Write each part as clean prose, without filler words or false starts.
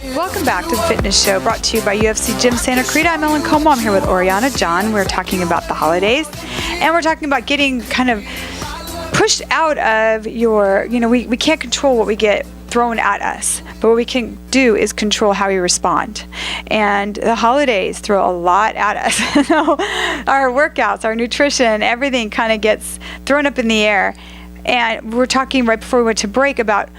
Welcome back to the Fitness Show, brought to you by UFC Gym Santa Clarita. I'm Ellen Como. I'm here with Orianna. John, we're talking about the holidays, and we're talking about getting kind of pushed out of your, we can't control what we get thrown at us, but what we can do is control how we respond. And the holidays throw a lot at us. Our workouts, our nutrition, everything kind of gets thrown up in the air. And we're talking right before we went to break about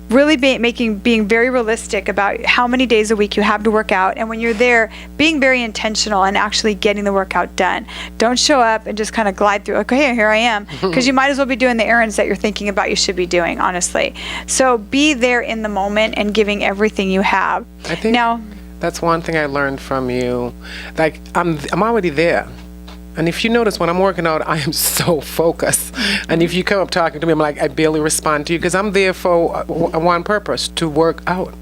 really being very realistic about how many days a week you have to work out, and when you're there, being very intentional and actually getting the workout done. Don't show up and just kind of glide through, okay, here I am, because you might as well be doing the errands that you're thinking about you should be doing, honestly. So be there in the moment and giving everything you have. I think that's one thing I learned from you. Like, I'm already there. And if you notice, when I'm working out, I am so focused. And if you come up talking to me, I'm like, I barely respond to you because I'm there for one purpose, to work out.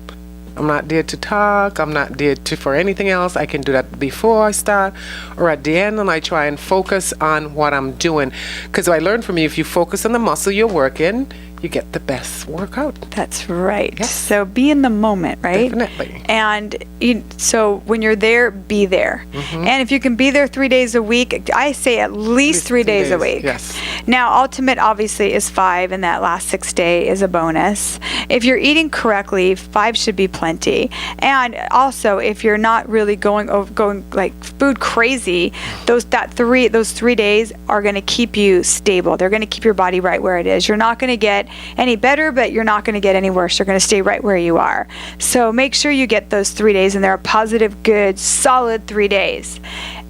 I'm not there to talk. I'm not there for anything else. I can do that before I start or at the end, and I try and focus on what I'm doing. Because I learned from you, if you focus on the muscle you're working, you get the best workout. That's right. Yes. So be in the moment, right? Definitely. And so when you're there, be there. And if you can be there 3 days a week, I say at least 3 days a week. Yes. Now, ultimate obviously is 5, and that last 6th day is a bonus. If you're eating correctly, 5 should be plenty. And also, if you're not really going like food crazy, those 3 days are going to keep you stable. They're going to keep your body right where it is. You're not going to get any better, but you're not going to get any worse. You're going to stay right where you are. So make sure you get those 3 days, and they're a positive, good, solid 3 days.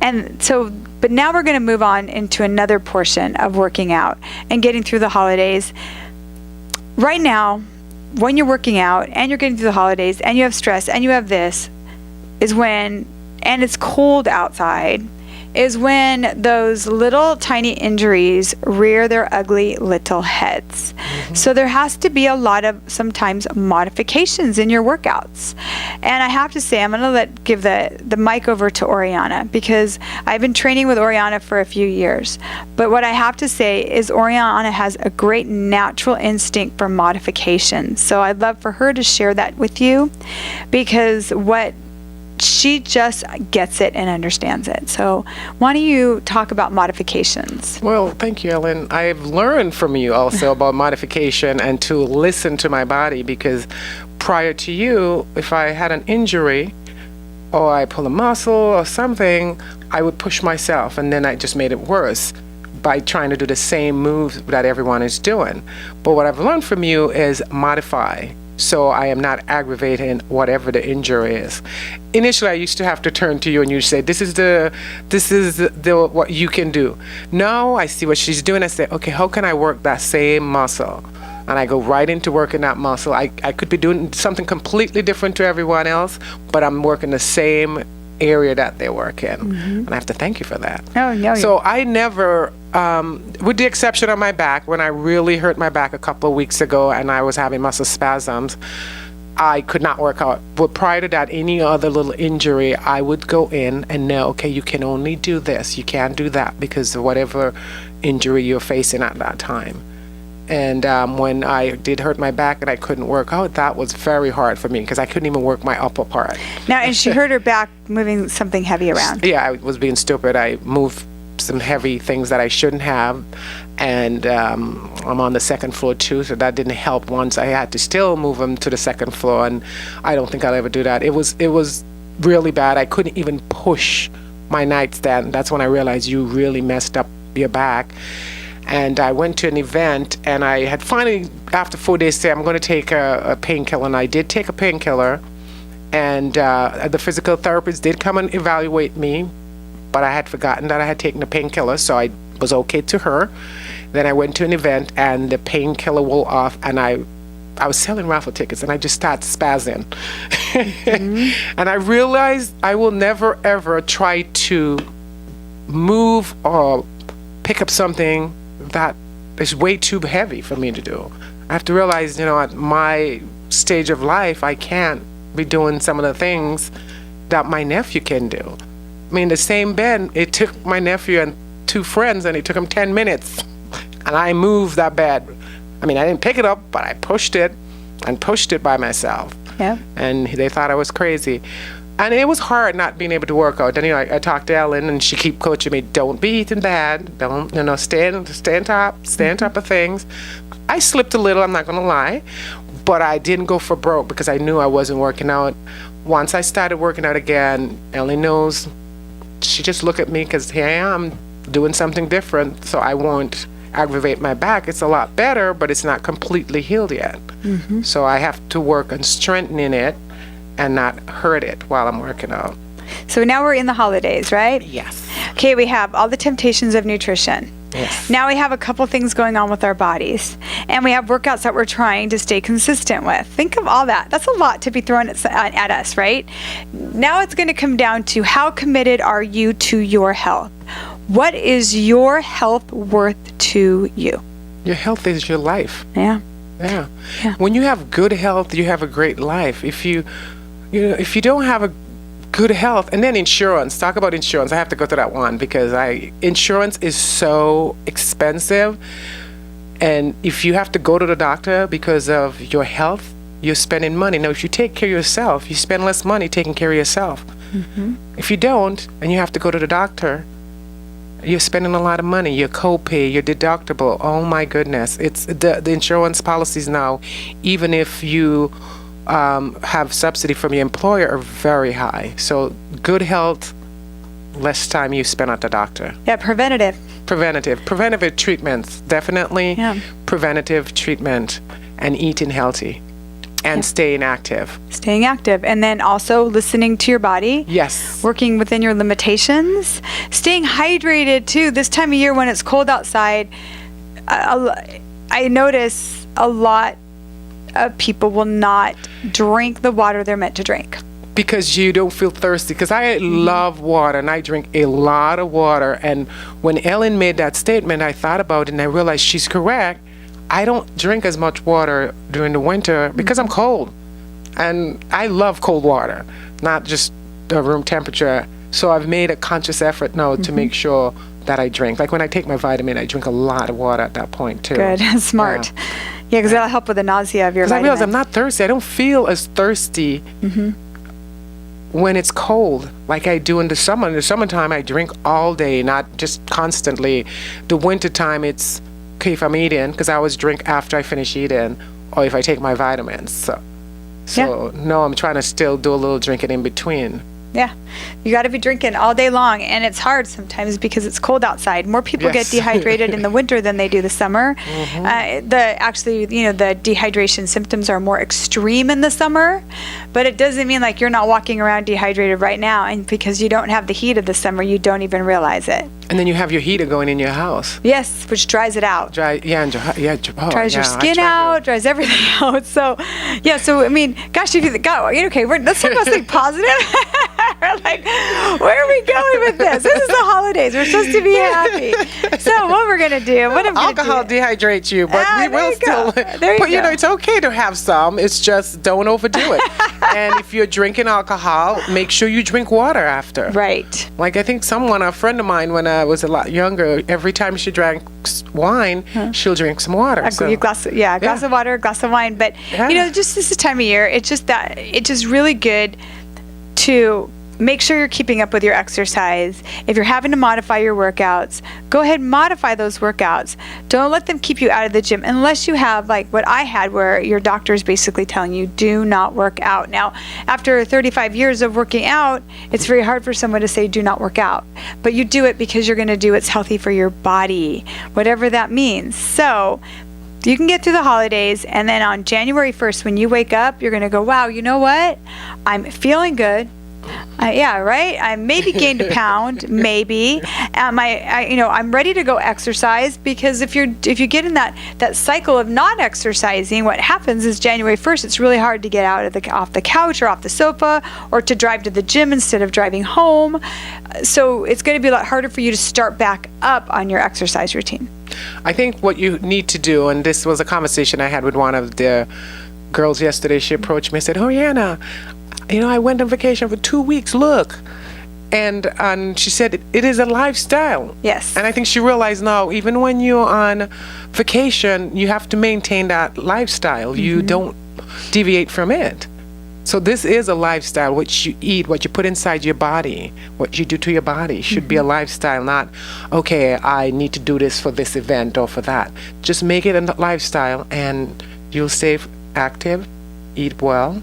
And so, but now we're going to move on into another portion of working out and getting through the holidays. Right now, when you're working out and you're getting through the holidays and you have stress and you have this, is when, and it's cold outside, is when those little tiny injuries rear their ugly little heads. So there has to be a lot of sometimes modifications in your workouts. And I have to say, I'm going to give the mic over to Orianna, because I've been training with Orianna for a few years. But what I have to say is Orianna has a great natural instinct for modification. So I'd love for her to share that with you, because she just gets it and understands it. So why don't you talk about modifications? Well, thank you, Ellen. I've learned from you also about modification and to listen to my body, because prior to you, if I had an injury or I pull a muscle or something, I would push myself, and then I just made it worse by trying to do the same moves that everyone is doing. But what I've learned from you is modify, so I am not aggravating whatever the injury is. Initially, I used to have to turn to you and you say, this is the what you can do. Now I see what she's doing. I say, okay, how can I work that same muscle? And I go right into working that muscle. I could be doing something completely different to everyone else, but I'm working the same area that they work in. And I have to thank you for that. Oh, no. So I never, with the exception of my back, when I really hurt my back a couple of weeks ago and I was having muscle spasms, I could not work out. But prior to that, any other little injury, I would go in and know, okay, you can only do this, you can't do that, because of whatever injury you're facing at that time. And when I did hurt my back and I couldn't work out, that was very hard for me, because I couldn't even work my upper part. Now, and she hurt her back moving something heavy around. Yeah, I was being stupid. I moved some heavy things that I shouldn't have, and I'm on the second floor too, so that didn't help. Once I had to still move them to the second floor, and I don't think I'll ever do that. It was really bad. I couldn't even push my nightstand. That's when I realized you really messed up your back. And I went to an event, and I had finally, after 4 days, said I'm going to take a painkiller, and I did take a painkiller. And the physical therapist did come and evaluate me, but I had forgotten that I had taken a painkiller, so I was okay to her. Then I went to an event, and the painkiller wore off, and I was selling raffle tickets, and I just started spazzing. And I realized I will never, ever try to move or pick up something that is way too heavy for me to do. I have to realize, at my stage of life, I can't be doing some of the things that my nephew can do. I mean, the same bed, it took my nephew and 2 friends, and it took them 10 minutes. And I moved that bed. I mean, I didn't pick it up, but I pushed it and pushed it by myself. Yep. And they thought I was crazy. And it was hard not being able to work out. Then, I talked to Ellen, and she keep coaching me, don't be eating bad. Don't, stay on top of things. I slipped a little, I'm not going to lie. But I didn't go for broke because I knew I wasn't working out. Once I started working out again, Ellen knows, she just looked at me because here I am doing something different, so I won't aggravate my back. It's a lot better, but it's not completely healed yet. So I have to work on strengthening it and not hurt it while I'm working out. So now we're in the holidays, right? Yes. Okay, we have all the temptations of nutrition. Yes. Now we have a couple things going on with our bodies, and we have workouts that we're trying to stay consistent with. Think of all that. That's a lot to be thrown at us, right? Now it's going to come down to how committed are you to your health? What is your health worth to you? Your health is your life. Yeah. Yeah. Yeah. When you have good health, you have a great life. If you don't have a good health, and then insurance, talk about insurance. I have to go to that one because insurance is so expensive. And if you have to go to the doctor because of your health, you're spending money. Now, if you take care of yourself, you spend less money taking care of yourself. If you don't, and you have to go to the doctor, you're spending a lot of money. Your copay, your deductible. Oh my goodness! It's the insurance policies now. Even if you have subsidy from your employer, are very high. So good health, less time you spend at the doctor. Yeah, preventative treatments, definitely. Yeah. Preventative treatment and eating healthy and staying active. Staying active, and then also listening to your body. Yes. Working within your limitations. Staying hydrated too. This time of year when it's cold outside, I notice a lot of people will not drink the water they're meant to drink. Because you don't feel thirsty. Because I love water and I drink a lot of water. And when Ellen made that statement, I thought about it and I realized she's correct. I don't drink as much water during the winter because I'm cold. And I love cold water, not just the room temperature. So I've made a conscious effort now to make sure that I drink. Like when I take my vitamin, I drink a lot of water at that point too. Good. Smart. Yeah, because that'll help with the nausea of your vitamins. Because I realize I'm not thirsty. I don't feel as thirsty when it's cold like I do in the summer. In the summertime, I drink all day, not just constantly. The wintertime, it's okay if I'm eating, because I always drink after I finish eating or if I take my vitamins. So no, I'm trying to still do a little drinking in between. Yeah, you got to be drinking all day long, and it's hard sometimes because it's cold outside. More people get dehydrated in the winter than they do the summer. The dehydration symptoms are more extreme in the summer, but it doesn't mean like you're not walking around dehydrated right now, and because you don't have the heat of the summer, you don't even realize it. And then you have your heater going in your house. Yes, which dries it out. Dries your skin out, dries everything out. So I mean, gosh, if you got okay, let's talk about something positive. Like, where are we going with this? This is the holidays. We're supposed to be happy. So what we're gonna do? Alcohol dehydrates you, but we will still. But it's okay to have some. It's just don't overdo it. And if you're drinking alcohol, make sure you drink water after. Right. Like I think a friend of mine, when I was a lot younger, every time she drank wine, she'll drink some water. A glass of water, a glass of wine. But just this time of year, it's just really good to make sure you're keeping up with your exercise. If you're having to modify your workouts, go ahead and modify those workouts. Don't let them keep you out of the gym unless you have like what I had, where your doctor is basically telling you do not work out. Now, after 35 years of working out, it's very hard for someone to say do not work out. But you do it because you're going to do what's healthy for your body, whatever that means. So you can get through the holidays, and then on January 1st, when you wake up, you're going to go, wow, you know what? I'm feeling good. Right? I maybe gained a pound, maybe. I'm ready to go exercise, because if you get in that cycle of not exercising, what happens is January 1st, it's really hard to get off the couch or off the sofa, or to drive to the gym instead of driving home. So it's going to be a lot harder for you to start back up on your exercise routine. I think what you need to do, and this was a conversation I had with one of the girls yesterday. She approached me and said, Orianna, I went on vacation for 2 weeks, look. And she said, it is a lifestyle. Yes. And I think she realized now, even when you're on vacation, you have to maintain that lifestyle. You don't deviate from it. So this is a lifestyle. What you eat, what you put inside your body, what you do to your body should be a lifestyle, not, okay, I need to do this for this event or for that. Just make it a lifestyle and you'll stay active, eat well.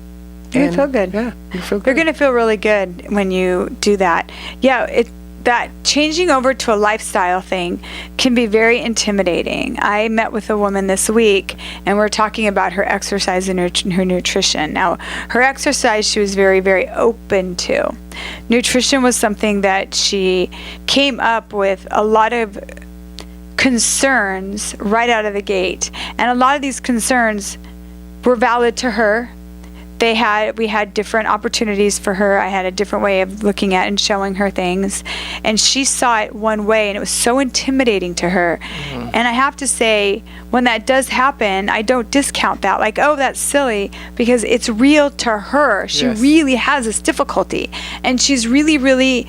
You feel good. Yeah, you feel good. You're going to feel really good when you do that. Yeah, that changing over to a lifestyle thing can be very intimidating. I met with a woman this week, and we're talking about her exercise and her nutrition. Now, her exercise she was very, very open to. Nutrition was something that she came up with a lot of concerns right out of the gate. And a lot of these concerns were valid to her. We had different opportunities for her. I had a different way of looking at and showing her things, and she saw it one way, and it was so intimidating to her. And I have to say, when that does happen, I don't discount that, like, oh, that's silly, because it's real to her. She really has this difficulty, and she's really,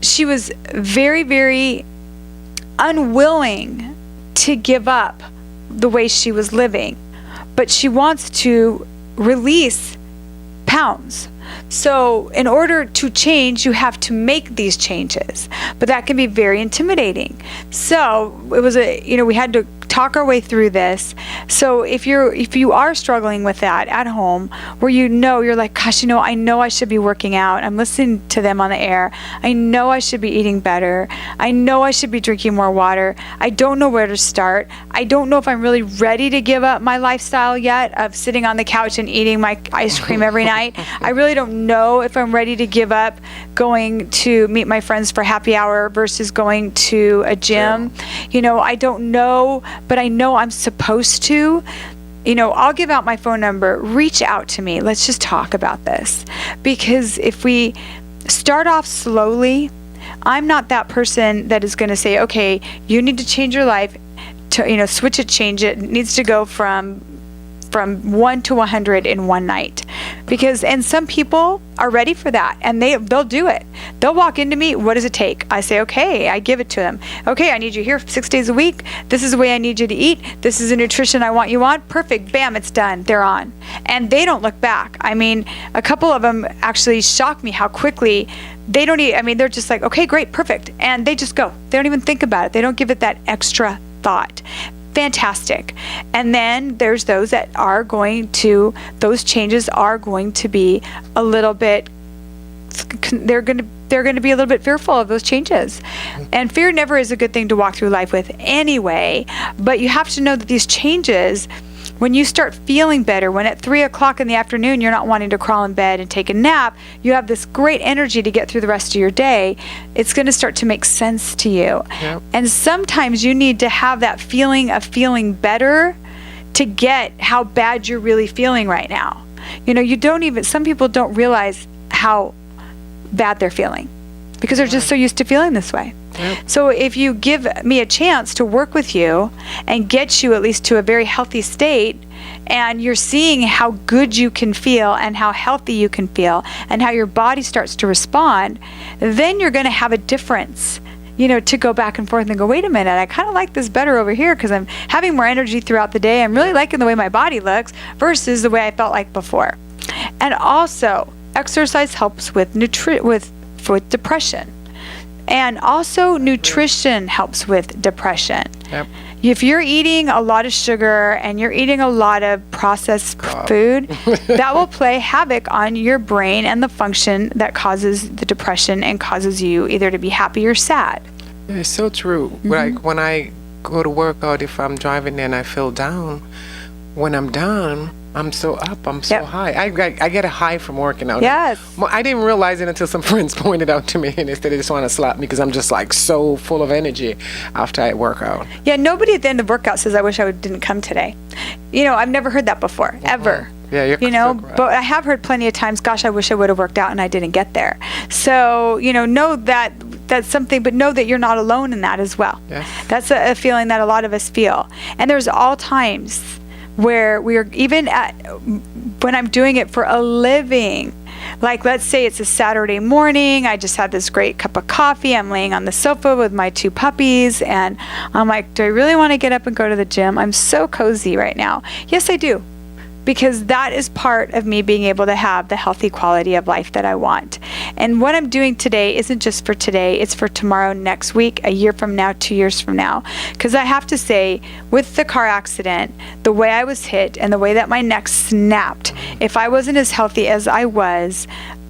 she was very, very unwilling to give up the way she was living, but she wants to release pounds. So in order to change, you have to make these changes, but that can be very intimidating. So it was we had to talk our way through this. So if you are struggling with that at home, where you're like, gosh, I know I should be working out. I'm listening to them on the air. I know I should be eating better. I know I should be drinking more water. I don't know where to start. I don't know if I'm really ready to give up my lifestyle yet of sitting on the couch and eating my ice cream every night. I really don't know if I'm ready to give up going to meet my friends for happy hour versus going to a gym. I don't know, but I know I'm supposed to. I'll give out my phone number. Reach out to me. Let's just talk about this. Because if we start off slowly, I'm not that person that is going to say, okay, you need to change your life, to switch it, change it. It needs to go from 1 to 100 in one night, and some people are ready for that, and they'll do it. They'll walk into me, what does it take? I say, okay, I give it to them. Okay, I need you here 6 days a week. This is the way I need you to eat. This is the nutrition I want you on. Perfect, bam, it's done. They're on, and they don't look back. I mean, a couple of them actually shock me how quickly they don't eat. I mean, they're just like, okay, great, perfect, and they just go. They don't even think about it. They don't give it that extra thought. Fantastic. And then there's those that those changes are going to be a little bit, they're going to be a little bit fearful of those changes. And fear never is a good thing to walk through life with anyway, but you have to know that these changes, when you start feeling better, when at 3 o'clock in the afternoon you're not wanting to crawl in bed and take a nap, you have this great energy to get through the rest of your day, it's going to start to make sense to you. Yep. And sometimes you need to have that feeling of feeling better to get how bad you're really feeling right now. Some people don't realize how bad they're feeling because they're just so used to feeling this way. Yep. So if you give me a chance to work with you and get you at least to a very healthy state, and you're seeing how good you can feel and how healthy you can feel and how your body starts to respond, then you're going to have a difference, to go back and forth and go, wait a minute, I kind of like this better over here because I'm having more energy throughout the day. I'm really liking the way my body looks versus the way I felt like before. And also, exercise helps with with depression. And also nutrition helps with depression. Yep. If you're eating a lot of sugar and you're eating a lot of processed food, that will play havoc on your brain and the function that causes the depression and causes you either to be happy or sad. It's so true. Mm-hmm. Like when I go to work out, if I'm driving and I feel down, when I'm done, I'm so up. I'm so high. I get a high from working out. Yes. I didn't realize it until some friends pointed out to me, and they said they just want to slap me because I'm just like so full of energy after I work out. Yeah, nobody at the end of workout says, I wish I didn't come today. I've never heard that before, ever. Yeah, you're so correct. But I have heard plenty of times, gosh, I wish I would have worked out and I didn't get there. So, know that that's something, but know that you're not alone in that as well. Yes. That's a feeling that a lot of us feel. And there's all times where we are, even when I'm doing it for a living, like let's say it's a Saturday morning, I just had this great cup of coffee, I'm laying on the sofa with my 2 puppies, and I'm like, do I really want to get up and go to the gym? I'm so cozy right now. Yes, I do. because that is part of me being able to have the healthy quality of life that I want. And what I'm doing today isn't just for today, it's for tomorrow, next week, a year from now, 2 years from now. Because I have to say, with the car accident, the way I was hit and the way that my neck snapped, if I wasn't as healthy as I was,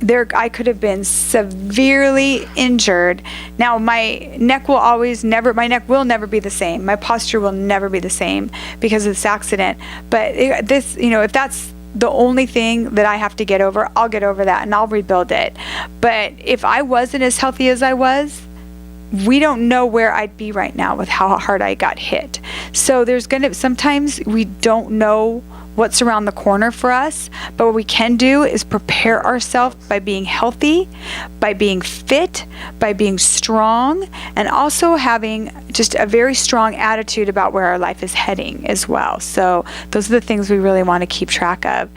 I could have been severely injured. Now, my neck will never be the same. My posture will never be the same because of this accident. But if that's the only thing that I have to get over, I'll get over that and I'll rebuild it. But if I wasn't as healthy as I was, we don't know where I'd be right now with how hard I got hit. So sometimes we don't know what's around the corner for us, but what we can do is prepare ourselves by being healthy, by being fit, by being strong, and also having just a very strong attitude about where our life is heading as well. So those are the things we really want to keep track of.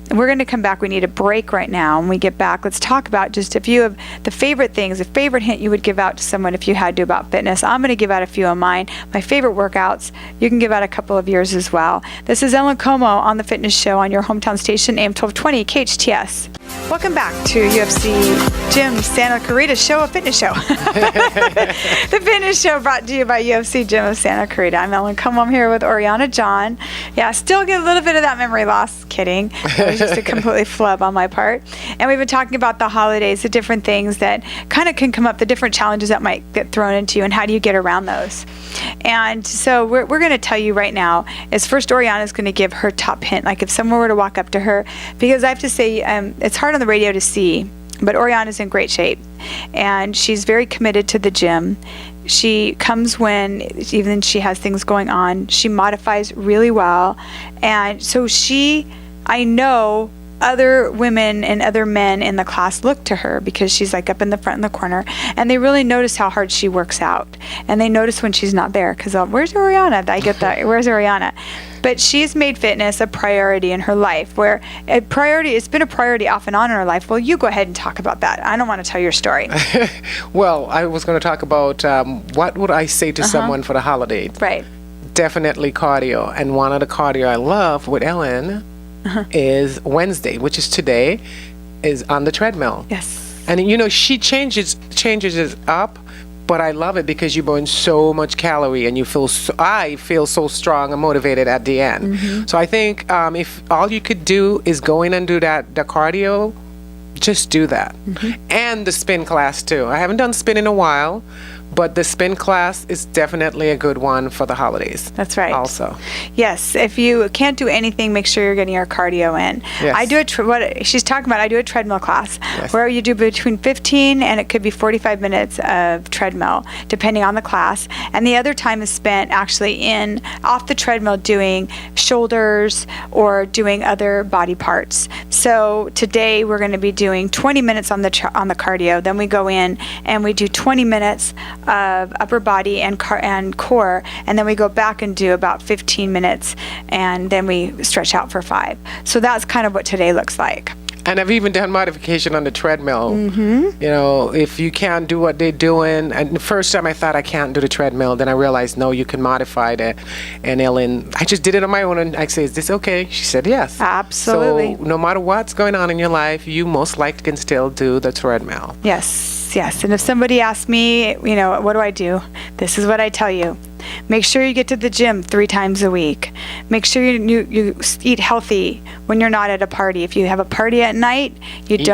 We're going to come back. We need a break right now. When we get back, let's talk about just a few of the favorite things, a favorite hint you would give out to someone if you had to about fitness. I'm going to give out a few of mine, my favorite workouts. You can give out a couple of yours as well. This is Ellen Como on The Fitness Show on your hometown station, AM 1220 KHTS. Welcome back to UFC Gym Santa Clarita Show, a fitness show. The Fitness Show brought to you by UFC Gym of Santa Clarita. I'm Ellen Como. I'm here with Orianna John. Yeah, still get a little bit of that memory loss. Kidding. It was just a completely flub on my part. And we've been talking about the holidays, the different things that kind of can come up, the different challenges that might get thrown into you, and how do you get around those. And so we're going to tell you right now is first Orianna is going to give her top hint, like if someone were to walk up to her, because I have to say it's hard on the radio to see, but Orianna's in great shape and she's very committed to the gym. She comes when even she has things going on. She modifies really well. And so I know other women and other men in the class look to her because she's like up in the front in the corner, and they really notice how hard she works out. And they notice when she's not there because where's Orianna? I get that. Where's Orianna? But she's made fitness a priority in her life, where it's been a priority off and on in her life. Well, you go ahead and talk about that. I don't want to tell your story. Well, I was going to talk about what would I say to someone for the holidays. Right. Definitely cardio. And one of the cardio I love with Ellen is Wednesday, which is today, is on the treadmill. Yes. And she changes it up, but I love it because you burn so much calorie and I feel so strong and motivated at the end. Mm-hmm. So I think if all you could do is go in and do the cardio, just do that. Mm-hmm. And the spin class too. I haven't done spin in a while, but the spin class is definitely a good one for the holidays. That's right. Also. Yes. If you can't do anything, make sure you're getting your cardio in. Yes. I do what she's talking about. I do a treadmill class where you do between 15 and it could be 45 minutes of treadmill, depending on the class. And the other time is spent actually off the treadmill doing shoulders or doing other body parts. So today we're going to be doing 20 minutes on the cardio. Then we go in and we do 20 minutes of upper body and core, and then we go back and do about 15 minutes, and then we stretch out for 5. So that's kind of what today looks like. And I've even done modification on the treadmill. Mm-hmm. If you can't do what they're doing, and the first time I thought I can't do the treadmill, then I realized, no, you can modify that. And Ellen, I just did it on my own, and I said, is this okay? She said, yes. Absolutely. So no matter what's going on in your life, you most likely can still do the treadmill. Yes. And if somebody asks me, what do I do? This is what I tell you. Make sure you get to the gym 3 times a week. Make sure you eat healthy when you're not at a party. If you have a party at night, eat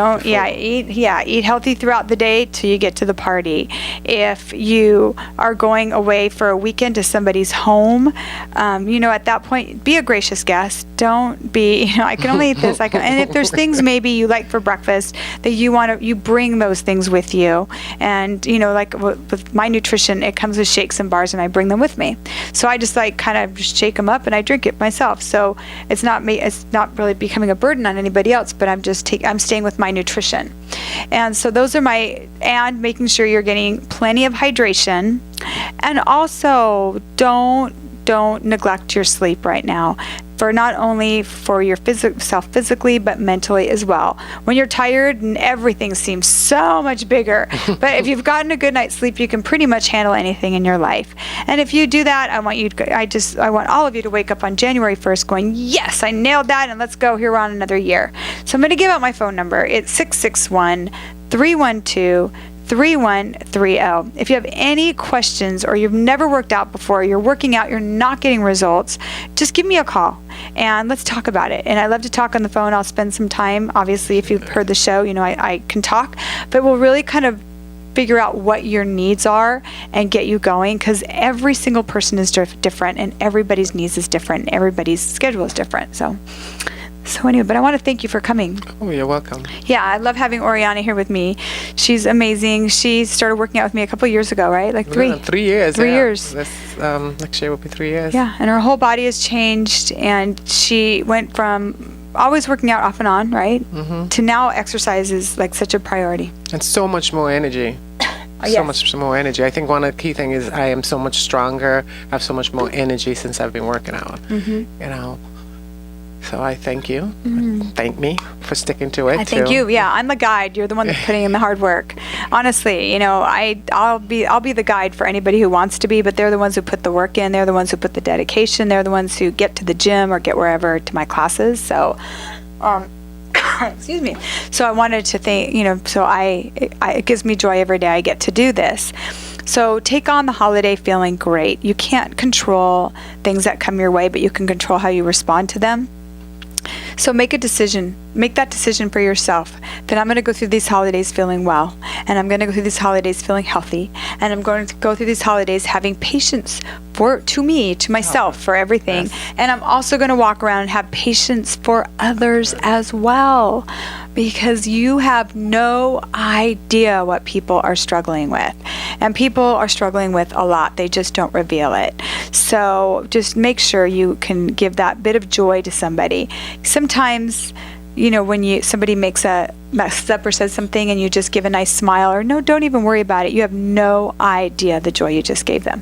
healthy throughout the day till you get to the party. If you are going away for a weekend to somebody's home, at that point, be a gracious guest. Don't be, I can only eat this. And if there's things maybe you like for breakfast that you bring those things with you. And, like with my nutrition, it comes with shakes and bars, and I bring them with me. So I just kind of shake them up and I drink it myself. So it's not really becoming a burden on anybody else, but I'm staying with my nutrition. And so those are and making sure you're getting plenty of hydration, and also don't neglect your sleep right now. for not only for your self physically, but mentally as well. When you're tired and everything seems so much bigger, but if you've gotten a good night's sleep, you can pretty much handle anything in your life. And if you do that, I want all of you to wake up on January 1st going, yes, I nailed that, and let's go, here we're on another year. So I'm going to give out my phone number. It's 661-312-3130. If you have any questions or you've never worked out before, you're working out, you're not getting results, just give me a call and let's talk about it. And I love to talk on the phone. I'll spend some time. Obviously, if you've heard the show, I can talk, but we'll really kind of figure out what your needs are and get you going, because every single person is different and everybody's needs is different and everybody's schedule is different. So anyway, but I want to thank you for coming. Oh, you're welcome. Yeah, I love having Orianna here with me. She's amazing. She started working out with me a couple of years ago, right? Like 3 years. 3 years. This, next year will be 3 years. Yeah, and her whole body has changed, and she went from always working out off and on, right? Mm-hmm. To now exercise is like such a priority. And so much more energy. Yes. So much more energy. I think one of the key things is I am so much stronger. I have so much more energy since I've been working out. Mm-hmm. So I thank you. Thank me for sticking to it. I thank you. Yeah, I'm the guide. You're the one that's putting in the hard work. Honestly, I'll be the guide for anybody who wants to be, but they're the ones who put the work in. They're the ones who put the dedication. They're the ones who get to the gym or get wherever to my classes. So, excuse me. So I wanted to thank, it gives me joy every day I get to do this. So take on the holiday feeling great. You can't control things that come your way, but you can control how you respond to them. So make a decision. Make that decision for yourself that I'm going to go through these holidays feeling well, and I'm going to go through these holidays feeling healthy, and I'm going to go through these holidays having patience to myself, for everything. Yes. And I'm also going to walk around and have patience for others as well, because you have no idea what people are struggling with. And people are struggling with a lot. They just don't reveal it. So just make sure you can give that bit of joy to somebody. Sometimes, when somebody makes a mess up or says something and you just give a nice smile, or no, don't even worry about it. You have no idea the joy you just gave them.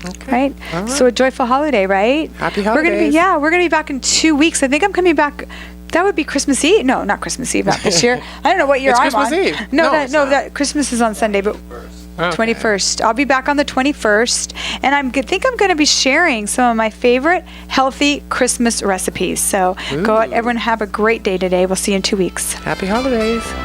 Okay. Right? So a joyful holiday, right? Happy holidays. We're going to be back in 2 weeks. I think I'm coming back. That would be Christmas Eve. No, not Christmas Eve, not this year. I don't know what year it's I'm Christmas on. Eve. No, that Christmas is on Sunday, but 21st. I'll be back on the 21st, and I think I'm going to be sharing some of my favorite healthy Christmas recipes. So go out, everyone, have a great day today. We'll see you in 2 weeks. Happy holidays.